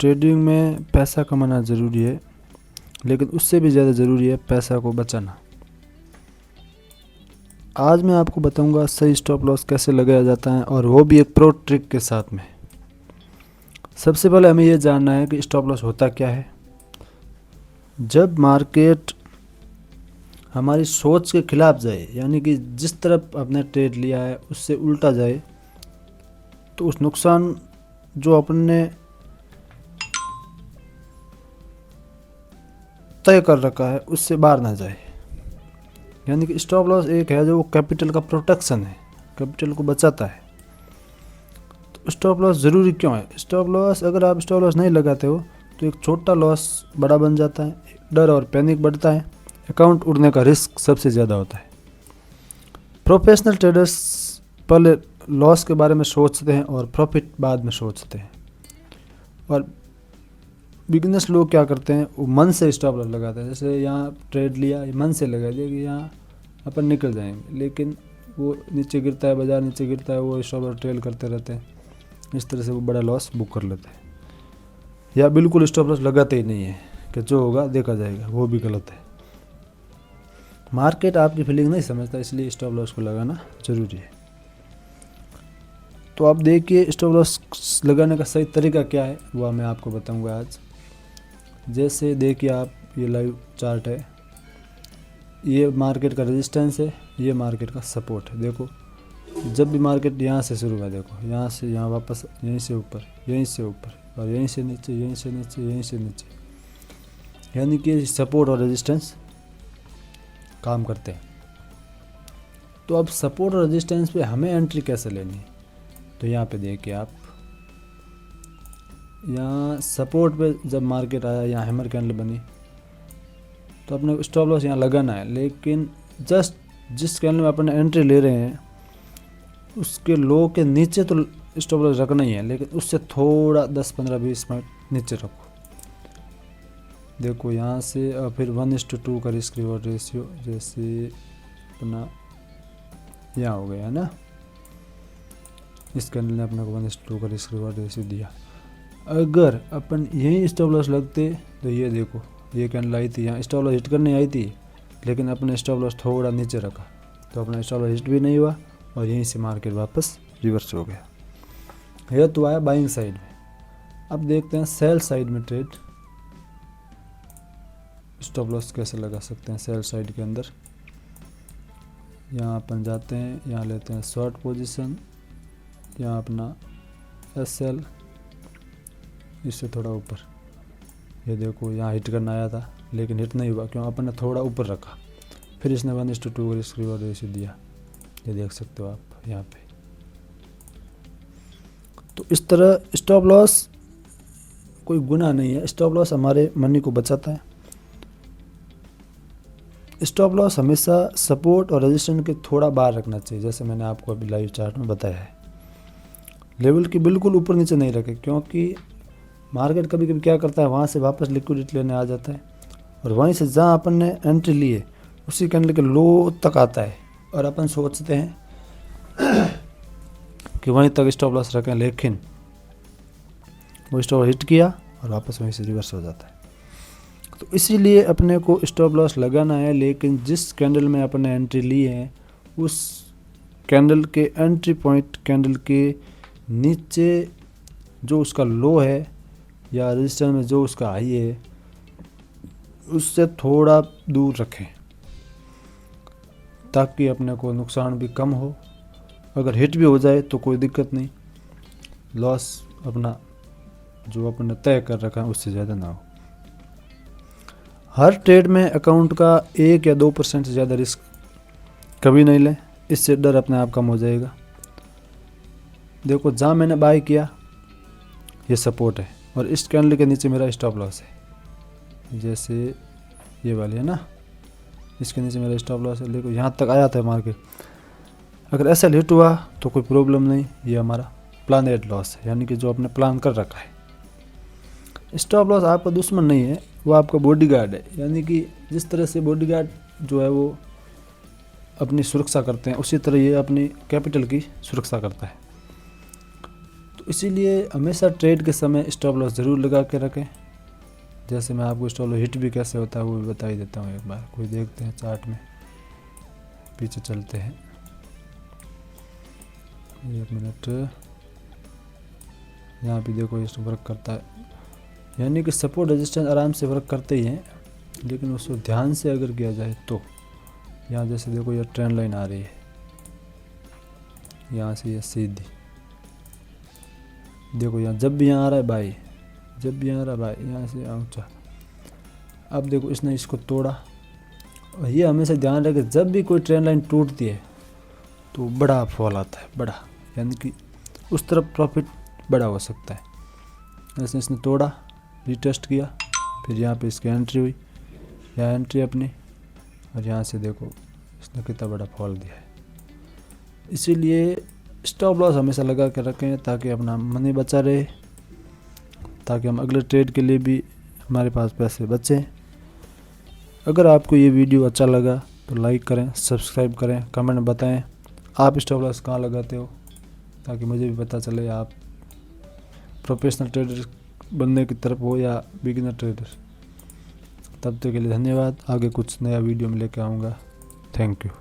Trading में पैसा कमाना ज़रूरी है, लेकिन उससे भी ज़्यादा ज़रूरी है पैसा को बचाना। आज मैं आपको बताऊंगा सही स्टॉप लॉस कैसे लगाया जाता है, और वो भी एक प्रो ट्रिक के साथ में। सबसे पहले हमें ये जानना है कि स्टॉप लॉस होता क्या है। जब मार्केट हमारी सोच के खिलाफ जाए, यानी कि जिस तरफ आपने ट्रेड लिया है उससे उल्टा जाए, तो उस नुकसान जो अपने तय कर रखा है उससे बाहर ना जाए। यानी कि स्टॉप लॉस एक है जो कैपिटल का प्रोटेक्शन है, कैपिटल को बचाता है। तो स्टॉप लॉस ज़रूरी क्यों है? स्टॉप लॉस, अगर आप स्टॉप लॉस नहीं लगाते हो तो एक छोटा लॉस बड़ा बन जाता है, डर और पैनिक बढ़ता है, अकाउंट उड़ने का रिस्क सबसे ज़्यादा होता है। प्रोफेशनल ट्रेडर्स पहले लॉस के बारे में सोचते हैं और प्रॉफिट बाद में सोचते हैं, और बिगिनर्स लोग क्या करते हैं, वो मन से स्टॉप लॉस लगाते हैं। जैसे यहाँ ट्रेड लिया, मन से लगा दिया कि यहाँ अपन निकल जाएंगे, लेकिन वो नीचे गिरता है, बाज़ार नीचे गिरता है, वो स्टॉप लॉस ट्रेल करते रहते हैं। इस तरह से वो बड़ा लॉस बुक कर लेते हैं। या बिल्कुल स्टॉप लॉस लगाते ही नहीं है कि जो होगा देखा जाएगा, वो भी गलत है। मार्केट आपकी फीलिंग नहीं समझता, इसलिए स्टॉप लॉस को लगाना ज़रूरी है। तो आप देखिए स्टॉप लॉस लगाने का सही तरीका क्या है, वह मैं आपको बताऊंगा आज। जैसे देखिए आप, ये लाइव चार्ट है, ये मार्केट का रेजिस्टेंस है, ये मार्केट का सपोर्ट है। देखो जब भी मार्केट यहाँ से शुरू हुआ, देखो यहाँ से यहाँ वापस, यहीं से ऊपर, यहीं से ऊपर, और यहीं से नीचे, यहीं से नीचे, यहीं से नीचे, यानी कि सपोर्ट और रेजिस्टेंस काम करते हैं। तो अब सपोर्ट और रेजिस्टेंस पे हमें एंट्री कैसे लेनी है, तो यहाँ पे देखिए आप, यहाँ सपोर्ट पे जब मार्केट आया, यहाँ हैमर कैंडल बनी, तो अपने स्टॉप लॉस यहाँ लगाना है। लेकिन जस्ट जिस कैंडल में अपन एंट्री ले रहे हैं उसके लो के नीचे तो स्टॉप लॉस रखना ही है, लेकिन उससे थोड़ा 10, 15, 20 पॉइंट नीचे रखो। देखो यहाँ से, और फिर 1:2 का रिस्क रिवॉर्ड रेशियो, जैसे अपना यहाँ हो गया है ना, इस कैंडल ने अपने को 1:2 का रिस्क रिवॉर्ड रेशियो दिया। अगर अपन यही स्टॉप लॉस लगते तो ये देखो, ये कैंडल आई थी, यहाँ स्टॉप लॉस हिट करने आई थी, लेकिन अपने स्टॉप लॉस थोड़ा नीचे रखा, तो अपना स्टॉप लॉस हिट भी नहीं हुआ, और यहीं से मार्केट वापस रिवर्स हो गया। यह तो आया बाइंग साइड में। अब देखते हैं सेल साइड में ट्रेड, स्टॉप लॉस कैसे लगा सकते हैं सेल साइड के अंदर। यहाँ अपन जाते हैं, यहाँ लेते हैं शॉर्ट पोजीशन, यहाँ अपना SL, इससे थोड़ा ऊपर। ये देखो यहाँ हिट करना आया था, लेकिन हिट नहीं हुआ, क्यों? अपन ने थोड़ा ऊपर रखा, फिर इसने 1:2 रिस्क रिवॉर्ड रेशियो दिया, ये देख सकते हो आप यहाँ पे। तो इस तरह स्टॉप लॉस कोई गुनाह नहीं है, स्टॉप लॉस हमारे मनी को बचाता है। स्टॉप लॉस हमेशा सपोर्ट और रेजिस्टेंस के थोड़ा बाहर रखना चाहिए, जैसे मैंने आपको अभी लाइव चार्ट में बताया है। लेवल की बिल्कुल ऊपर नीचे नहीं रखें, क्योंकि मार्केट कभी कभी क्या करता है, वहाँ से वापस लिक्विडिटी लेने आ जाता है, और वहीं से जहाँ अपन ने एंट्री ली है उसी कैंडल के लो तक आता है, और अपन सोचते हैं कि वहीं तक स्टॉप लॉस रखें, लेकिन वो स्टॉप हिट किया और वापस वहीं से रिवर्स हो जाता है। तो इसीलिए अपने को स्टॉप लॉस लगाना है, लेकिन जिस कैंडल में अपने एंट्री ली है उस कैंडल के एंट्री पॉइंट, कैंडल के नीचे जो उसका लो है या रजिस्टर में जो उसका हाई है, उससे थोड़ा दूर रखें, ताकि अपने को नुकसान भी कम हो। अगर हिट भी हो जाए तो कोई दिक्कत नहीं, लॉस अपना जो अपने तय कर रखा है उससे ज़्यादा ना हो। हर ट्रेड में अकाउंट का 1 या 2% से ज़्यादा रिस्क कभी नहीं लें, इससे डर अपने आप कम हो जाएगा। देखो जहाँ मैंने बाय किया ये सपोर्ट है, और इस कैंडल के नीचे मेरा स्टॉप लॉस है, जैसे ये वाली है ना, इसके नीचे मेरा स्टॉप लॉस है। देखो यहाँ तक आया था मार्केट, अगर ऐसा हिट हुआ तो कोई प्रॉब्लम नहीं, ये हमारा प्लानेड लॉस है, यानी कि जो आपने प्लान कर रखा है। स्टॉप लॉस आपका दुश्मन नहीं है, वो आपका बॉडीगार्ड है। यानी कि जिस तरह से बॉडीगार्ड जो है वो अपनी सुरक्षा करते हैं, उसी तरह ये अपनी कैपिटल की सुरक्षा करता है। तो इसीलिए हमेशा ट्रेड के समय स्टॉप लॉस ज़रूर लगा के रखें। जैसे मैं आपको स्टॉप लॉस हिट भी कैसे होता है वो भी बता ही देता हूँ एक बार। कोई देखते हैं चार्ट में, पीछे चलते हैं 1 मिनट। यहाँ पे देखो ये वर्क करता है, यानी कि सपोर्ट रेजिस्टेंस आराम से वर्क करते ही हैं, लेकिन उसको ध्यान से अगर किया जाए तो। यहाँ जैसे देखो ये ट्रेंड लाइन आ रही है, यहाँ से ये सीधी देखो, यहाँ जब भी यहाँ आ रहा है बाई, जब भी यहाँ आ रहा है बाई, यहाँ से ऊँचा। अब देखो इसने इसको तोड़ा, और ये हमेशा ध्यान रखे जब भी कोई ट्रेंड लाइन टूटती है तो बड़ा फॉल आता है, बड़ा, यानी कि उस तरफ प्रॉफिट बड़ा हो सकता है। ऐसे इसने तोड़ा, रिटेस्ट किया, फिर यहाँ पे इसकी एंट्री हुई, यहाँ एंट्री अपनी, और यहाँ से देखो इसने कितना बड़ा फॉल दिया है। इसीलिए स्टॉप लॉस हमेशा लगा के रखें ताकि अपना मनी बचा रहे, ताकि हम अगले ट्रेड के लिए भी हमारे पास पैसे बचें। अगर आपको ये वीडियो अच्छा लगा तो लाइक करें, सब्सक्राइब करें, कमेंट में बताएं आप स्टॉप लॉस कहाँ लगाते हो, ताकि मुझे भी पता चले आप प्रोफेशनल ट्रेडर बनने की तरफ हो या बिगिनर ट्रेडर। तब तक के लिए धन्यवाद। आगे कुछ नया वीडियो में लेकर आऊँगा। Thank you.